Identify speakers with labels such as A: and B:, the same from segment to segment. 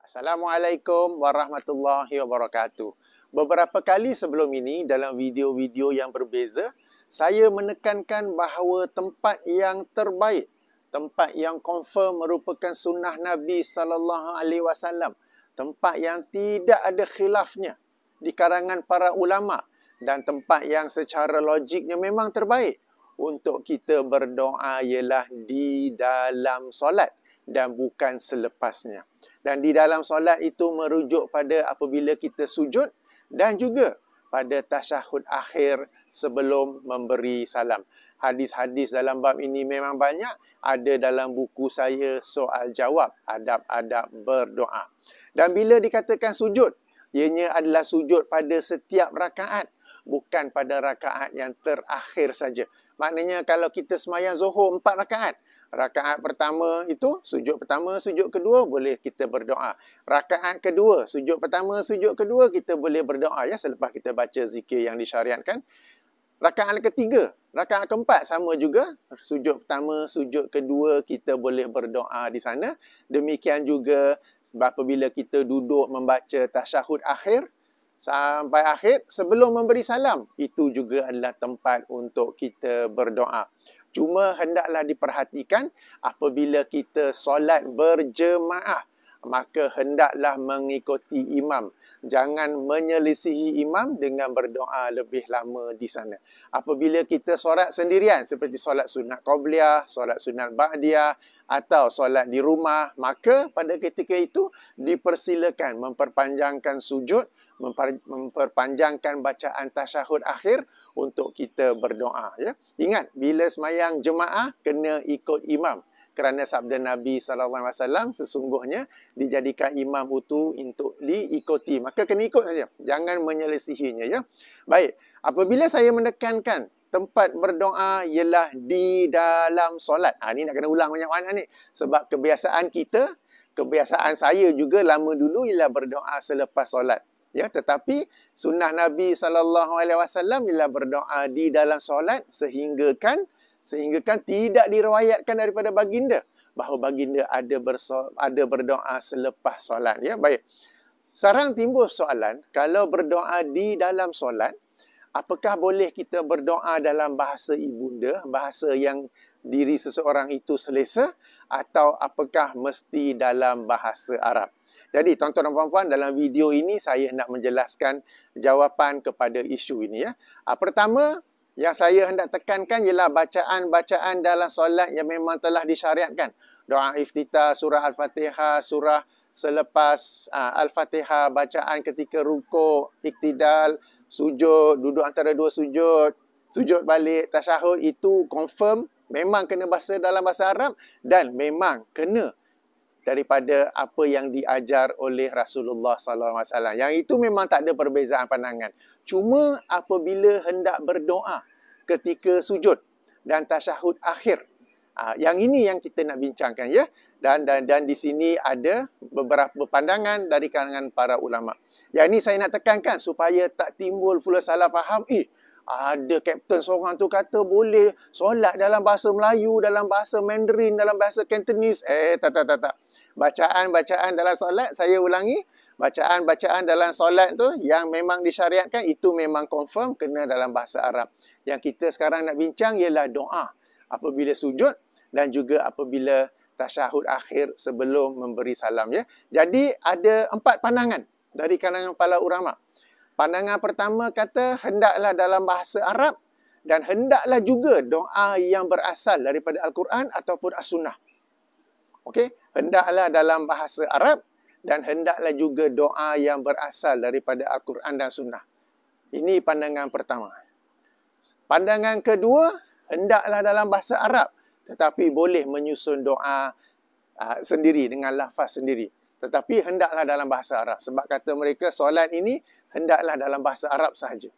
A: Assalamualaikum warahmatullahi wabarakatuh. Beberapa kali sebelum ini dalam video-video yang berbeza, saya menekankan bahawa tempat yang terbaik, tempat yang confirm merupakan sunnah Nabi sallallahu alaihi wasallam, tempat yang tidak ada khilafnya di kalangan para ulama dan tempat yang secara logiknya memang terbaik untuk kita berdoa ialah di dalam solat dan bukan selepasnya. Dan di dalam solat itu merujuk pada apabila kita sujud dan juga pada tasyahud akhir sebelum memberi salam. Hadis-hadis dalam bab ini memang banyak. Ada dalam buku saya soal jawab, adab-adab berdoa. Dan bila dikatakan sujud, ianya adalah sujud pada setiap rakaat, bukan pada rakaat yang terakhir saja. Maknanya kalau kita semayang Zuhur 4 rakaat, rakaat pertama itu, sujud pertama, sujud kedua, boleh kita berdoa. Rakaat kedua, sujud pertama, sujud kedua, kita boleh berdoa ya selepas kita baca zikir yang disyariatkan. Rakaat ketiga, rakaat keempat sama juga. Sujud pertama, sujud kedua, kita boleh berdoa di sana. Demikian juga sebab apabila kita duduk membaca tasyahud akhir, sampai akhir, sebelum memberi salam, itu juga adalah tempat untuk kita berdoa. Cuma hendaklah diperhatikan apabila kita solat berjemaah, maka hendaklah mengikuti imam. Jangan menyelisihi imam dengan berdoa lebih lama di sana. Apabila kita solat sendirian seperti solat sunat qabliyah, solat sunat ba'diyah atau solat di rumah, maka pada ketika itu dipersilakan memperpanjangkan sujud, memperpanjangkan bacaan tasyahud akhir untuk kita berdoa ya. Ingat, bila semayang jemaah kena ikut imam. Kerana sabda Nabi SAW sesungguhnya dijadikan imam itu untuk diikuti. Maka kena ikut saja. Jangan menyelisihinya ya. Baik, apabila saya menekankan tempat berdoa ialah di dalam solat. Ni nak kena ulang banyak-banyak ni. Sebab kebiasaan kita, kebiasaan saya juga lama dulu ialah berdoa selepas solat. Ya, tetapi sunnah Nabi SAW ialah berdoa di dalam solat sehingga kan tidak diriwayatkan daripada baginda bahawa baginda ada berdoa selepas solat ya. Baik. Sekarang timbul soalan, kalau berdoa di dalam solat, apakah boleh kita berdoa dalam bahasa ibunda, bahasa yang diri seseorang itu selesa, atau apakah mesti dalam bahasa Arab? Jadi tuan-tuan dan puan-puan, dalam video ini saya nak menjelaskan jawapan kepada isu ini ya. Pertama, yang saya hendak tekankan ialah bacaan-bacaan dalam solat yang memang telah disyariatkan. Doa iftitah, surah Al-Fatihah, surah selepas Al-Fatihah, bacaan ketika rukuk, iktidal, sujud, duduk antara dua sujud, sujud balik, tasyahud, itu confirm memang kena bahasa dalam bahasa Arab dan memang kena daripada apa yang diajar oleh Rasulullah SAW. Yang itu memang tak ada perbezaan pandangan. Cuma apabila hendak berdoa ketika sujud dan tasyahud akhir, yang ini yang kita nak bincangkan ya. Dan di sini ada beberapa pandangan dari kalangan para ulama. Yang ini saya nak tekankan supaya tak timbul pula salah faham. Ada kapten seorang tu kata boleh solat dalam bahasa Melayu, dalam bahasa Mandarin, dalam bahasa Cantonese. Tak. Bacaan-bacaan dalam solat, saya ulangi, bacaan-bacaan dalam solat tu yang memang disyariatkan itu memang confirm kena dalam bahasa Arab. Yang kita sekarang nak bincang ialah doa apabila sujud dan juga apabila tasyahud akhir sebelum memberi salam ya. Jadi ada 4 pandangan dari kalangan para ulama. Pandangan pertama kata hendaklah dalam bahasa Arab dan hendaklah juga doa yang berasal daripada Al-Quran ataupun As-Sunnah. Okey, hendaklah dalam bahasa Arab dan hendaklah juga doa yang berasal daripada Al-Quran dan Sunnah. Ini pandangan pertama. Pandangan kedua, hendaklah dalam bahasa Arab tetapi boleh menyusun doa sendiri dengan lafaz sendiri. Tetapi hendaklah dalam bahasa Arab sebab kata mereka solat ini hendaklah dalam bahasa Arab sahaja.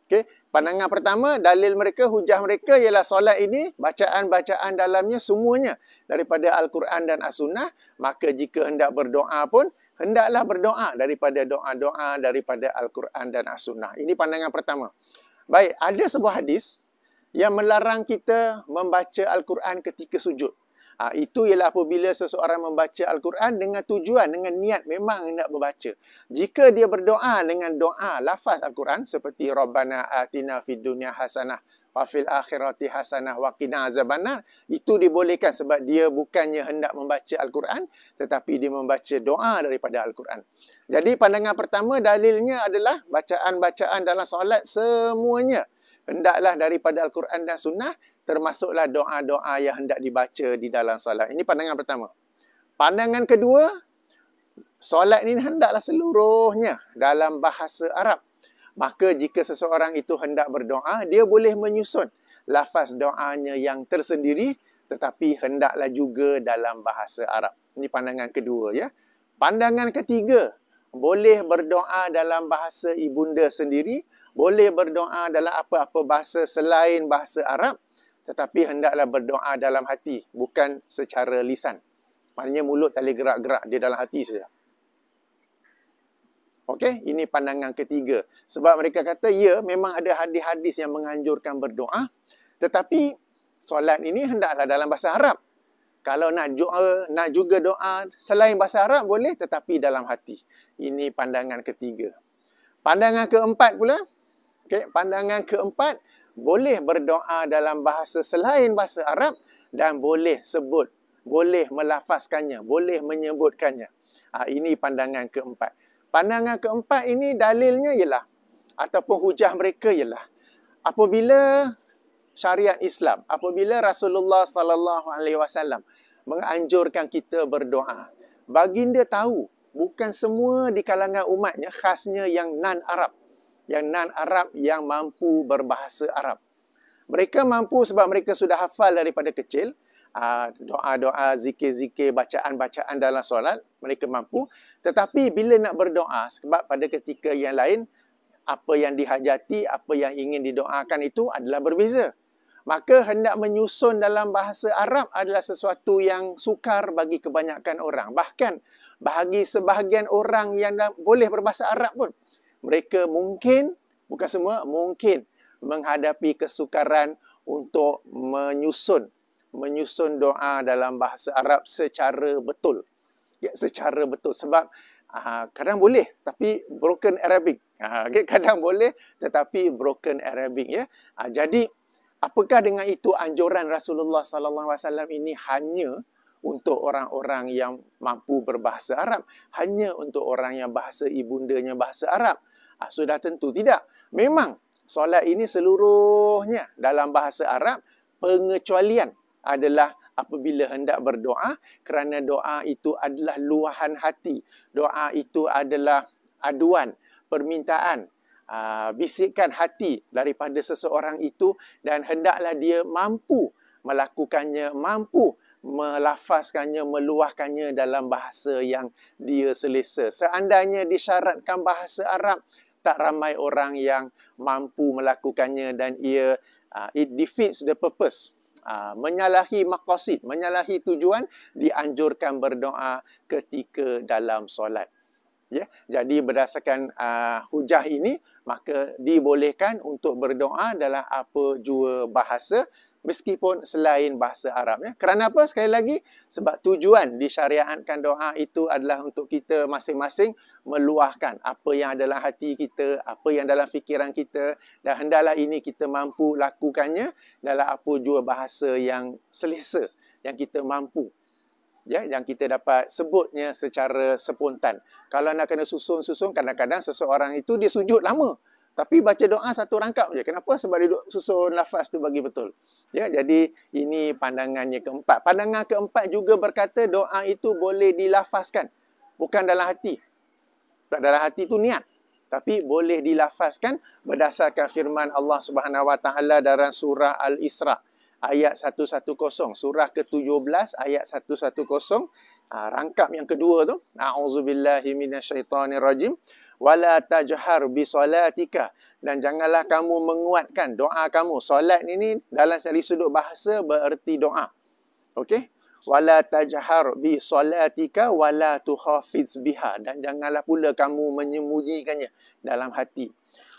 A: Okey, pandangan pertama, dalil mereka, hujah mereka ialah solat ini bacaan-bacaan dalamnya semuanya daripada Al-Quran dan As-Sunnah, maka jika hendak berdoa pun hendaklah berdoa daripada doa-doa daripada Al-Quran dan As-Sunnah. Ini pandangan pertama. Baik, ada sebuah hadis yang melarang kita membaca Al-Quran ketika sujud. Itu ialah apabila seseorang membaca Al-Quran dengan tujuan, dengan niat memang hendak membaca. Jika dia berdoa dengan doa lafaz Al-Quran seperti Rabbana atina fid dunya hasanah wa fil akhirati hasanah wa qina azabannar, itu dibolehkan sebab dia bukannya hendak membaca Al-Quran tetapi dia membaca doa daripada Al-Quran. Jadi pandangan pertama dalilnya adalah bacaan-bacaan dalam solat semuanya hendaklah daripada Al-Quran dan Sunnah, termasuklah doa-doa yang hendak dibaca di dalam solat. Ini pandangan pertama. Pandangan kedua, solat ini hendaklah seluruhnya dalam bahasa Arab. Maka jika seseorang itu hendak berdoa, dia boleh menyusun lafaz doanya yang tersendiri, tetapi hendaklah juga dalam bahasa Arab. Ini pandangan kedua, ya. Pandangan ketiga, boleh berdoa dalam bahasa ibunda sendiri, boleh berdoa dalam apa-apa bahasa selain bahasa Arab, tetapi hendaklah berdoa dalam hati, bukan secara lisan. Maknanya mulut tak boleh gerak-gerak, dia dalam hati saja. Okey, ini pandangan ketiga. Sebab mereka kata, ya, memang ada hadis-hadis yang menganjurkan berdoa, tetapi solat ini hendaklah dalam bahasa Arab. Kalau nak juga doa selain bahasa Arab boleh, tetapi dalam hati. Ini pandangan ketiga. Pandangan keempat pula, okey, pandangan keempat, boleh berdoa dalam bahasa selain bahasa Arab dan boleh sebut, boleh melafazkannya, boleh menyebutkannya. Ini pandangan keempat. Pandangan keempat ini dalilnya ialah, ataupun hujah mereka ialah, apabila syariat Islam, apabila Rasulullah SAW menganjurkan kita berdoa, baginda tahu bukan semua di kalangan umatnya, khasnya yang non-Arab, yang mampu berbahasa Arab. Mereka mampu sebab mereka sudah hafal daripada kecil, doa-doa, zikir-zikir, bacaan-bacaan dalam solat, mereka mampu. Tetapi bila nak berdoa, sebab pada ketika yang lain, apa yang dihajati, apa yang ingin didoakan itu adalah berbeza. Maka hendak menyusun dalam bahasa Arab adalah sesuatu yang sukar bagi kebanyakan orang. Bahkan bagi sebahagian orang yang boleh berbahasa Arab pun, mereka mungkin, bukan semua, mungkin menghadapi kesukaran untuk menyusun doa dalam bahasa Arab secara betul. Ya, secara betul. Sebab kadang boleh, tapi broken Arabic. Kadang boleh, tetapi broken Arabic. Ya. Jadi, apakah dengan itu anjuran Rasulullah SAW ini hanya untuk orang-orang yang mampu berbahasa Arab? Hanya untuk orang yang bahasa ibundanya bahasa Arab? Sudah tentu tidak. Memang solat ini seluruhnya dalam bahasa Arab, pengecualian adalah apabila hendak berdoa, kerana doa itu adalah luahan hati. Doa itu adalah aduan, permintaan, bisikan hati daripada seseorang itu, dan hendaklah dia mampu melakukannya, mampu melafazkannya, meluahkannya dalam bahasa yang dia selesa. Seandainya disyaratkan bahasa Arab, tak ramai orang yang mampu melakukannya dan it defeats the purpose. Menyalahi maqasid, menyalahi tujuan, dianjurkan berdoa ketika dalam solat. Ya, jadi berdasarkan hujah ini, maka dibolehkan untuk berdoa dalam apa jua bahasa, meskipun selain bahasa Arab. Ya. Kerana apa? Sekali lagi, sebab tujuan disyariatkan doa itu adalah untuk kita masing-masing meluahkan apa yang dalam hati kita, apa yang dalam fikiran kita, dan hendaklah ini kita mampu lakukannya dalam apa jua bahasa yang selesa, yang kita mampu. Ya, yang kita dapat sebutnya secara spontan. Kalau nak kena susun-susun, kadang-kadang seseorang itu dia sujud lama, tapi baca doa satu rangkap je. Kenapa? Sebab dia susun lafaz tu bagi betul. Ya, jadi ini pandangannya keempat. Pandangan keempat juga berkata doa itu boleh dilafazkan, bukan dalam hati. Dalam hati tu niat, tapi boleh dilafazkan berdasarkan firman Allah Subhanahu Wa Taala dalam surah Al-Isra ayat 110, surah ke-17 ayat 110, rangkap yang kedua tu, a'udzubillahi minasyaitonirrajim, wala tajhar bi salatika, dan janganlah kamu menguatkan doa kamu. Solat ini dalam dari sudut bahasa bererti doa. Okey? Wala tajhar bi salatika wala tukhafiz biha, dan janganlah pula kamu menyembunyikannya dalam hati.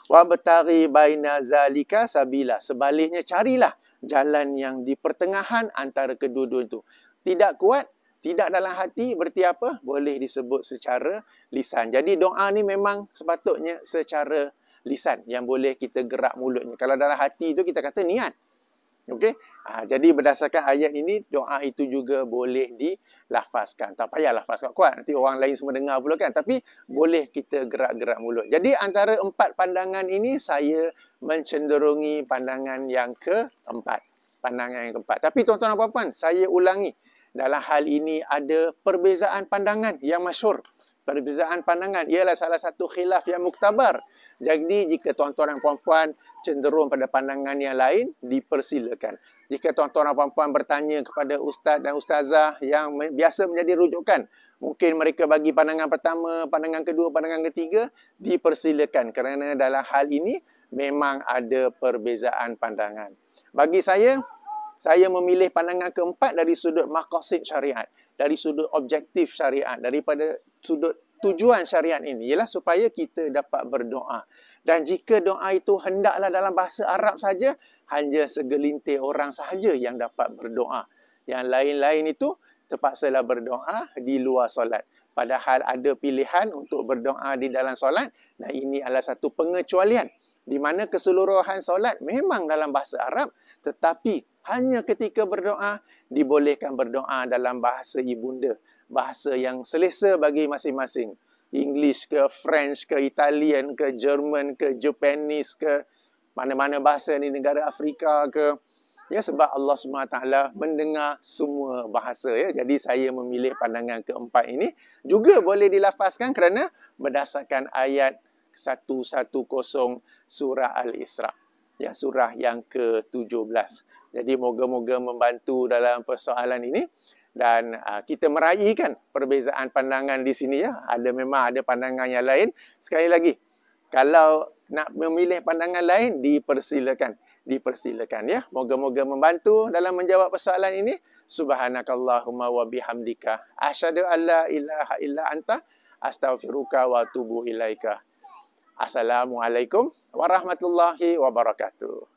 A: Wa bataghi baina zalika sabila, sebaliknya carilah jalan yang di pertengahan antara kedua-dua itu. Tidak kuat, tidak dalam hati, berarti apa? Boleh disebut secara lisan. Jadi doa ni memang sepatutnya secara lisan yang boleh kita gerak mulutnya. Kalau dalam hati tu kita kata niat. Okey. Jadi berdasarkan ayat ini, doa itu juga boleh dilafazkan. Tak payah lafaz kuat-kuat. Nanti orang lain semua dengar pula kan. Tapi boleh kita gerak-gerak mulut. Jadi antara 4 pandangan ini, saya mencenderungi pandangan yang keempat. Pandangan yang keempat. Tapi tuan-tuan dan puan-puan, saya ulangi. Dalam hal ini ada perbezaan pandangan yang masyhur. Perbezaan pandangan ialah salah satu khilaf yang muktabar. Jadi jika tuan-tuan dan puan-puan cenderung pada pandangan yang lain, dipersilakan. Jika tuan-tuan dan puan-puan bertanya kepada ustaz dan ustazah yang biasa menjadi rujukan, mungkin mereka bagi pandangan pertama, pandangan kedua, pandangan ketiga, dipersilakan. Kerana dalam hal ini memang ada perbezaan pandangan. Bagi saya memilih pandangan keempat dari sudut maqasid syariat, dari sudut objektif syariat, daripada sudut tujuan syariat ini ialah supaya kita dapat berdoa. Dan jika doa itu hendaklah dalam bahasa Arab saja, hanya segelintir orang sahaja yang dapat berdoa. Yang lain-lain itu terpaksalah berdoa di luar solat. Padahal ada pilihan untuk berdoa di dalam solat, dan ini adalah satu pengecualian di mana keseluruhan solat memang dalam bahasa Arab, tetapi hanya ketika berdoa dibolehkan berdoa dalam bahasa ibunda, bahasa yang selesa bagi masing-masing. English ke, French ke, Italian ke, German ke, Japanese ke, mana-mana bahasa ni, negara Afrika ke. Ya, sebab Allah SWT mendengar semua bahasa. Ya. Jadi saya memilih pandangan keempat ini. Juga boleh dilafazkan kerana berdasarkan ayat 110 surah Al-Isra. Ya, surah yang ke-17. Jadi moga-moga membantu dalam persoalan ini. Dan kita meraihkan perbezaan pandangan di sini ya. Memang ada pandangan yang lain. Sekali lagi, kalau nak memilih pandangan lain, dipersilakan. Dipersilakan ya. Moga-moga membantu dalam menjawab persoalan ini. Subhanakallahumma wa bihamdika. Asyhadu an la ilaha illa anta. Astaghfiruka wa atubu ilaika. Assalamualaikum warahmatullahi wabarakatuh.